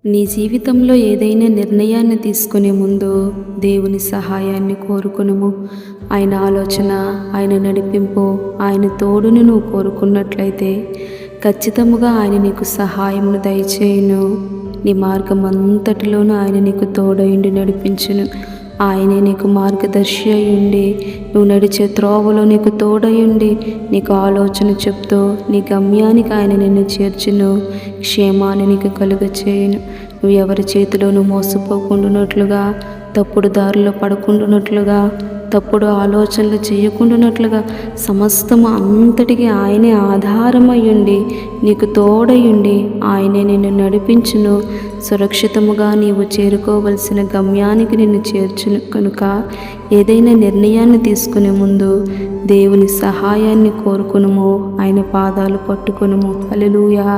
నీ జీవితంలో ఏదైనా నిర్ణయాన్ని తీసుకునే ముందు దేవుని సహాయాన్ని కోరుకునుము. ఆయన ఆలోచన, ఆయన నడిపింపు, ఆయన తోడును నువ్వు కోరుకున్నట్లయితే ఖచ్చితముగా ఆయన నీకు సహాయమును దయచేయును. నీ మార్గం అంతటిలోనూ ఆయన నీకు తోడయుండి నడిపించును. ఆయనే నీకు మార్గదర్శి అయ్యుండి, నువ్వు నడిచే త్రోవలో నీకు తోడయుండి, నీకు ఆలోచన చెప్తూ నీ గమ్యానికి ఆయన నిన్ను చేర్చును, క్షేమాన్ని నీకు కలుగచేయును. నువ్వు ఎవరి చేతిలోనూ మోసపోకుండానట్లుగా, తప్పుడు దారిలో పడకుండానట్లుగా, తప్పుడు ఆలోచనలు చేయకుండానట్లుగా సమస్తము అంతటికీ ఆయనే ఆధారమయ్యుండి నీకు తోడయుండి ఆయనే నిన్ను నడిపించును. సురక్షితముగా నీవు చేరుకోవలసిన గమ్యానికి నిన్ను చేర్చును. కనుక ఏదైనా నిర్ణయాన్ని తీసుకునే ముందు దేవుని సహాయాన్ని కోరుకునుము, ఆయన పాదాలు పట్టుకునుము. హల్లెలూయా.